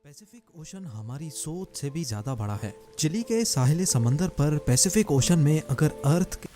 Pacific ocean हमारी सोच से भी ज़्यादा बड़ा है। चिली के साहिल समंदर पर पैसिफिक ओशन में अगर अर्थ के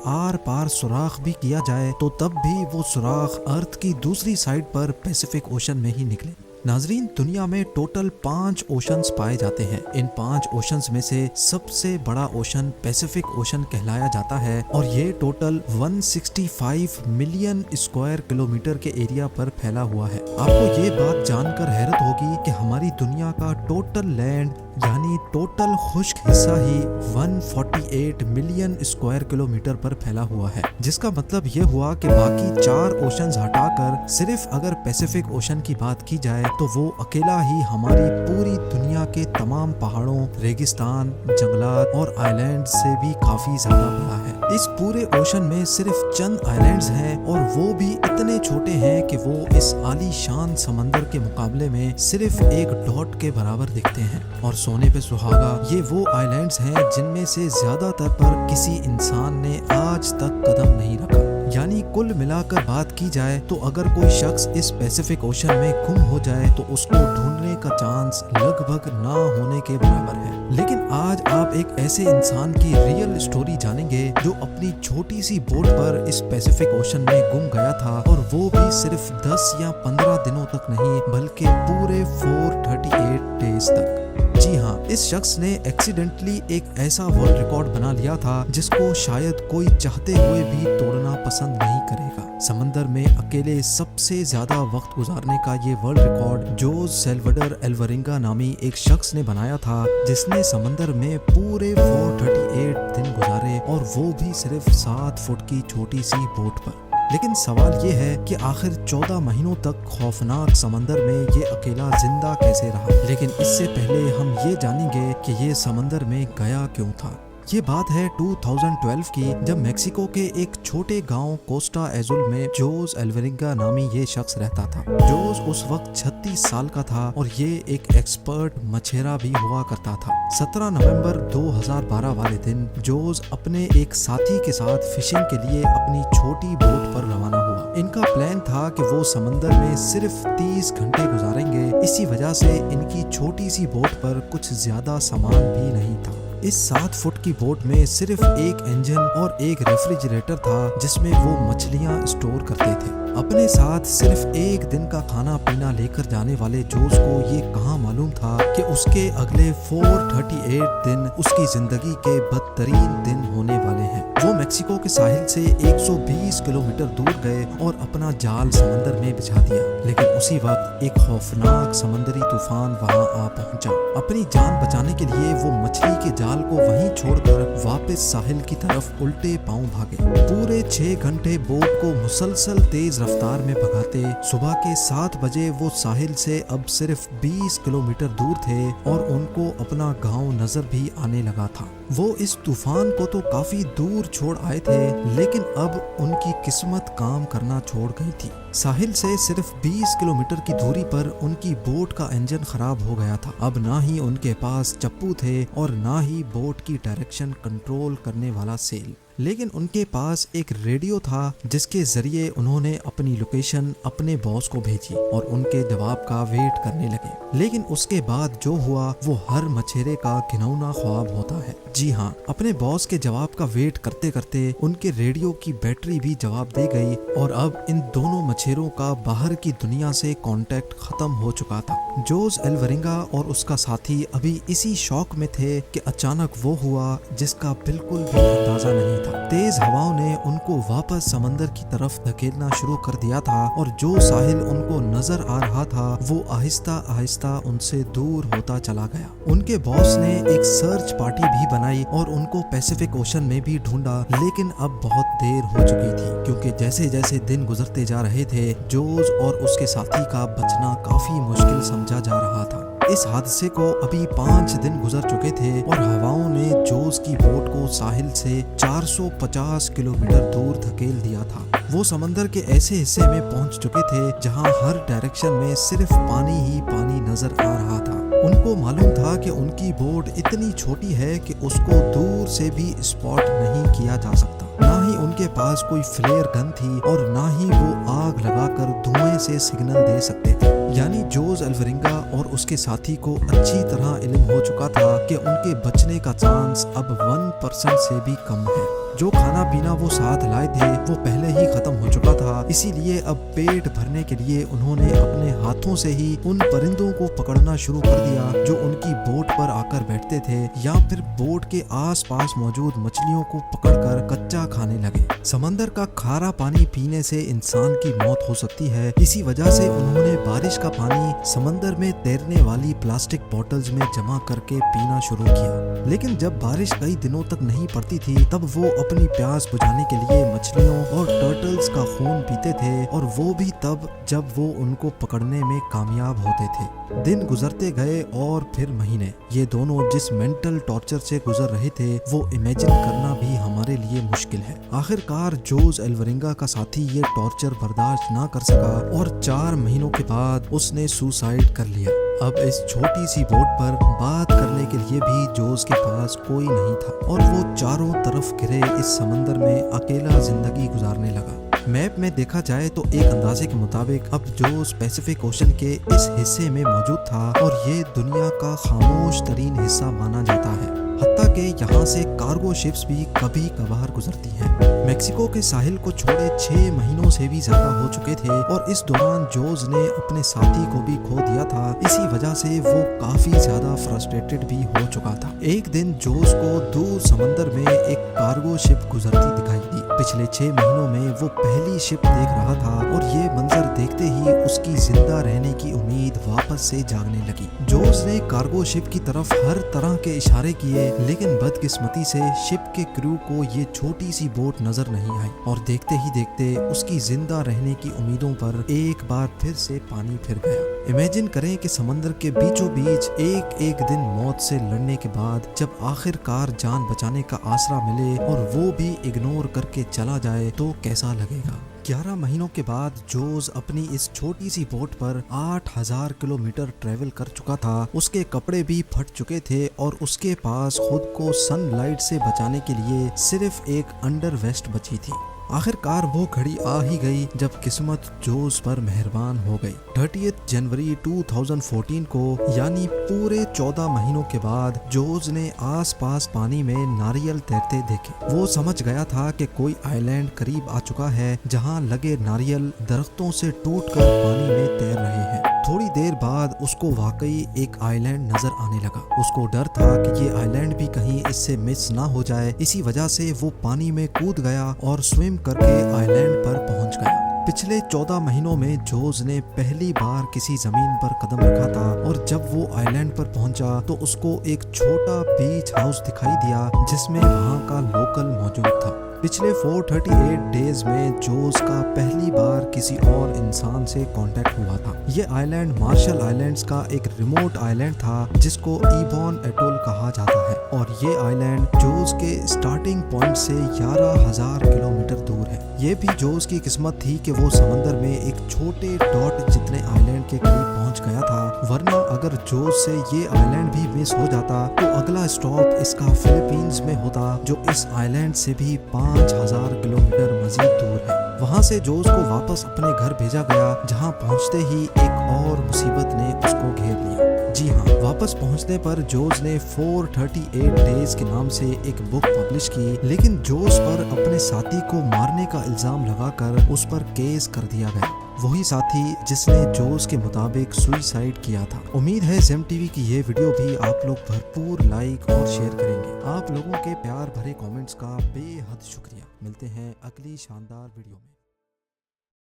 आर पार सुराख भी किया जाए तो तब भी वो सुराख अर्थ की दूसरी साइड पर पैसिफिक ओशन में ही निकले। नाजरीन, दुनिया में टोटल 5 ओशंस पाए जाते हैं। इन 5 ओशंस में से सबसे बड़ा ओशन पैसिफिक ओशन कहलाया जाता है और ये टोटल 165 मिलियन स्क्वायर किलोमीटर के एरिया पर फैला हुआ है। आपको ये बात जानकर हैरत होगी कि हमारी दुनिया का टोटल लैंड यानी टोटल खुश्क हिस्सा ही 148 मिलियन स्क्वायर किलोमीटर पर फैला हुआ है, जिसका मतलब ये हुआ कि बाकी 4 ओशंस हटाकर सिर्फ अगर पैसिफिक ओशन की बात की जाए तो वो अकेला ही हमारी पूरी दुनिया के तमाम पहाड़ों, रेगिस्तान, जंगलात और आइलैंड से भी काफी ज्यादा बड़ा है। इस पूरे ओशन में सिर्फ चंद आइलैंड्स हैं और वो भी इतने छोटे हैं कि वो इस आलीशान समंदर के मुकाबले में सिर्फ एक डॉट के बराबर दिखते हैं। और सोने पे सुहागा, ये वो आइलैंड्स हैं जिनमें से ज्यादातर पर किसी इंसान ने आज तक कदम नहीं रखा। यानी कुल मिलाकर बात की जाए तो अगर कोई शख्स इस पैसिफिक ओशन में गुम हो जाए तो उसको ढूंढने का चांस लगभग ना होने के बराबर है। लेकिन आज आप एक ऐसे इंसान की रियल स्टोरी जानेंगे जो अपनी छोटी सी बोट पर इस पैसिफिक ओशन में गुम गया था, और वो भी सिर्फ 10 या 15 दिनों तक नहीं बल्कि पूरे 438 डेज तक। जी हाँ, इस शख्स ने एक्सीडेंटली एक ऐसा वर्ल्ड रिकॉर्ड बना लिया था जिसको शायद कोई चाहते हुए भी तोड़ना पसंद नहीं करेगा। समंदर में अकेले सबसे ज्यादा वक्त गुजारने का ये वर्ल्ड रिकॉर्ड जोस सेल्वडर एल्वरिंगा नामी एक शख्स ने बनाया था, जिसने समंदर में पूरे 438 दिन गुजारे और वो भी सिर्फ 7 फुट की छोटी सी बोट पर। लेकिन सवाल ये है कि आखिर 14 महीनों तक खौफनाक समंदर में ये अकेला जिंदा कैसे रहा। लेकिन इससे पहले हम ये जानेंगे कि ये समंदर में गया क्यों था। ये बात है 2012 की, जब मेक्सिको के एक छोटे गांव कोस्टा एजुल में जोस एल्वरिंगा नामी ये शख्स रहता था। जोस उस वक्त 36 साल का था और ये एक एक्सपर्ट मछेरा भी हुआ करता था। 17 नवंबर 2012 वाले दिन जोस अपने एक साथी के साथ फिशिंग के लिए अपनी छोटी बोट पर रवाना हुआ। इनका प्लान था कि वो समंदर में सिर्फ 30 घंटे गुजारेंगे। इसी वजह से इनकी छोटी सी बोट पर कुछ ज्यादा सामान भी नहीं था। इस 7 फुट की बोट में सिर्फ एक इंजन और एक रेफ्रिजरेटर था जिसमें वो मछलियां स्टोर करते थे। अपने साथ सिर्फ एक दिन का खाना पीना लेकर जाने वाले जोस को ये कहाँ मालूम था कि उसके अगले 438 दिन उसकी जिंदगी के बदतरीन दिन होने वाले हैं। वो मेक्सिको के साहिल से 120 किलोमीटर दूर गए और अपना जाल समंदर में बिछा दिया। लेकिन उसी वक्त एक खौफनाक समंदरी तूफान वहां आ पहुंचा। अपनी जान बचाने के लिए वो मछली के जाल को वहीं छोड़कर वापस साहिल की तरफ उल्टे पांव भागे। पूरे 6 घंटे बोट को मुसलसल तेज रफ्तार में भगाते सुबह के 7 बजे वो साहिल से अब सिर्फ 20 किलोमीटर दूर थे और उनको अपना गांव नजर भी आने लगा था। वो इस तूफान को तो काफी दूर छोड़ आए थे, लेकिन अब उनकी किस्मत काम करना छोड़ गई थी। साहिल से सिर्फ 20 किलोमीटर की दूरी पर उनकी बोट का इंजन खराब हो गया था। अब ना ही उनके पास चप्पू थे और ना ही बोट की डायरेक्शन कंट्रोल करने वाला सेल, लेकिन उनके पास एक रेडियो था जिसके जरिए उन्होंने अपनी लोकेशन अपने बॉस को भेजी और उनके जवाब का वेट करने लगे। लेकिन उसके बाद जो हुआ वो हर मछेरे का घिनौना ख्वाब होता है। जी हाँ, अपने बॉस के जवाब का वेट करते करते उनके रेडियो की बैटरी भी जवाब दे गई और अब इन दोनों मछेरों का बाहर की दुनिया से कांटेक्ट खत्म हो चुका था। जोस एल्वरिंगा और उसका साथी अभी इसी शौक में थे कि अचानक वो हुआ जिसका बिल्कुल भी अंदाजा नहीं था। तेज हवाओं ने उनको वापस समंदर की तरफ धकेलना शुरू कर दिया था और जो साहिल उनको नजर आ रहा था वो आहिस्ता आहिस्ता उनसे दूर होता चला गया। उनके बॉस ने एक सर्च पार्टी भी बनाई और उनको पैसिफिक ओशन में भी ढूंढा, लेकिन अब बहुत देर हो चुकी थी क्योंकि जैसे जैसे दिन गुजरते जा रहे थे जोस और उसके साथी का बचना काफी मुश्किल समझा जा रहा था। इस हादसे को अभी 5 दिन गुजर चुके थे और हवाओं ने जोस की बोट को साहिल से 450 किलोमीटर दूर धकेल दिया था। वो समंदर के ऐसे हिस्से में पहुंच चुके थे जहां हर डायरेक्शन में सिर्फ पानी ही पानी नजर आ रहा था। उनको मालूम था कि उनकी बोट इतनी छोटी है कि उसको दूर से भी स्पॉट नहीं किया जा सकता। ना ही ان کے پاس کوئی فلیئر گن تھی اور نہ ہی وہ آگ لگا کر دھوئیں سے سگنل دے سکتے تھے۔ یعنی جوز الورنگا اور اس کے ساتھی کو اچھی طرح علم ہو چکا تھا کہ ان کے بچنے کا چانس اب 1% سے بھی کم ہے۔ جو کھانا پینا وہ ساتھ لائے تھے وہ پہلے ہی ختم ہو چکا تھا، اسی لیے اب پیٹ بھرنے کے لیے انہوں نے اپنے ہاتھوں سے ہی ان پرندوں کو پکڑنا شروع کر دیا جو ان کی بوٹ پر آ کر بیٹھتے تھے، یا پھر بوٹ کے آس پاس موجود مچھلیوں کو پکڑ کر کچا کھانے لگے۔ سمندر کا کھارا پانی پینے سے انسان کی موت ہو سکتی ہے، اسی وجہ سے انہوں نے بارش کا پانی سمندر میں تیرنے والی پلاسٹک بوٹلز میں جمع کر کے پینا شروع کیا۔ لیکن جب بارش کئی دنوں تک نہیں پڑتی تھی تب وہ اپنی پیاس بجھانے کے لیے مچھلیوں اور ٹرٹلز کا خون پیتے تھے، اور وہ بھی تب جب وہ ان کو پکڑنے میں کامیاب ہوتے تھے۔ دن گزرتے گئے اور پھر مہینے۔ یہ دونوں جس مینٹل ٹارچر سے گزر رہے تھے وہ امیجن کرنا بھی ہمارے لیے مشکل ہے۔ آخر کار جوز الورنگا کا ساتھی یہ ٹارچر برداشت نہ کر سکا اور 4 مہینوں کے بعد اس نے سوسائڈ کر لیا۔ اب اس چھوٹی سی بوٹ پر بات کرنے کے لیے بھی جوز کے پاس کوئی نہیں تھا، اور وہ چاروں طرف گھرے اس سمندر میں اکیلا زندگی گزارنے لگا۔ میپ میں دیکھا جائے تو ایک اندازے کے مطابق اب جوز پیسیفک اوشن کے اس حصے میں موجود تھا، اور یہ دنیا کا خاموش ترین حصہ مانا جاتا ہے، حتیٰ کہ یہاں سے کارگو شپس بھی کبھی کبھار گزرتی ہیں۔ میکسیکو کے ساحل کو چھوڑے 6 مہینوں سے بھی زیادہ ہو چکے تھے، اور اس دوران جوز نے اپنے ساتھی کو بھی کھو دیا تھا، اسی وجہ سے وہ کافی زیادہ فرسٹریٹڈ بھی ہو چکا تھا۔ ایک دن جوز کو دور سمندر میں ایک کارگو شپ گزرتی دکھائی دی۔ پچھلے 6 مہینوں میں وہ پہلی شپ دیکھ رہا تھا، اور یہ منظر دیکھتے ہی اس کی زندہ رہنے کی امید واپس سے جاگنے لگی۔ جوز نے کارگو شپ کی طرف ہر طرح کے اشارے کیے، لیکن بدقسمتی سے شپ کے کریو کو یہ چھوٹی سی بوٹ نظر نہیں آئی، اور دیکھتے ہی دیکھتے اس کی زندہ رہنے کی امیدوں پر ایک بار پھر سے پانی پھر گیا۔ امیجن کریں کہ سمندر کے بیچوں بیچ ایک دن موت سے لڑنے کے بعد جب آخر کار جان بچانے کا آسرا ملے اور وہ بھی اگنور کر کے چلا جائے تو کیسا لگے گا۔ 11 مہینوں کے بعد جوز اپنی اس چھوٹی سی بوٹ پر 8000 کلومیٹر ٹریول کر چکا تھا۔ اس کے کپڑے بھی پھٹ چکے تھے، اور اس کے پاس خود کو سن لائٹ سے بچانے کے لیے صرف ایک انڈر ویسٹ بچی تھی۔ آخر کار وہ گھڑی آ ہی گئی جب قسمت جوز پر مہربان ہو گئی۔ 30 جنوری 2014 کو، یعنی پورے 14 مہینوں کے بعد، جوز نے آس پاس پانی میں ناریل تیرتے دیکھے۔ وہ سمجھ گیا تھا کہ کوئی آئی لینڈ قریب آ چکا ہے جہاں لگے ناریل درختوں سے ٹوٹ کر پانی میں تیر رہے ہیں۔ تھوڑی دیر بعد اس کو واقعی ایک آئی لینڈ نظر آنے لگا۔ اس کو ڈر تھا کہ یہ آئی لینڈ بھی کہیں اس سے مس نہ ہو جائے، اسی وجہ سے وہ پانی میں کود گیا اور سوئم کر کے آئی لینڈ پر پہنچ گیا۔ پچھلے 14 مہینوں میں جوز نے پہلی بار کسی زمین پر قدم رکھا تھا، اور جب وہ آئی لینڈ پر پہنچا تو اس کو ایک چھوٹا بیچ ہاؤس دکھائی دیا جس میں وہاں کا لوکل موجود تھا۔ پچھلے 438 ڈیز میں جوز کا پہلی بار کسی اور انسان سے کانٹیکٹ ہوا تھا۔ یہ آئی لینڈ مارشل آئی لینڈز کا ایک ریموٹ آئی لینڈ تھا جس کو ایبون ایٹول کہا جاتا ہے، اور یہ آئی لینڈ جوز کے سٹارٹنگ پوائنٹ سے 11000 کلومیٹر دور ہے۔ یہ بھی جوز کی قسمت تھی کہ وہ سمندر میں ایک چھوٹے ڈاٹ جتنے آئی لینڈ کے قریب پہنچ گیا تھا، ورنہ اگر جوز سے یہ آئی لینڈ بھی مس ہو جاتا تو اگلا اسٹاپ اس کا فلپینز میں ہوتا، جو اس آئی لینڈ سے بھی 5000 کلومیٹر مزید دور ہے۔ وہاں سے جوز کو واپس اپنے گھر بھیجا گیا، جہاں پہنچتے ہی ایک اور مصیبت نے اس کو گھیر لیا۔ جی ہاں، واپس پہنچنے پر جوز نے 438 ڈیز کے نام سے ایک بک پبلش کی، لیکن جوز پر اپنے ساتھی کو مارنے کا الزام لگا کر اس پر کیس کر دیا گیا، وہی ساتھی جس نے جوز کے مطابق سوئسائڈ کیا تھا۔ امید ہے زیم ٹی وی کی یہ ویڈیو بھی آپ لوگ بھرپور لائک اور شیئر کریں گے۔ آپ لوگوں کے پیار بھرے کامنٹس کا بے حد شکریہ۔ ملتے ہیں اگلی شاندار ویڈیو میں۔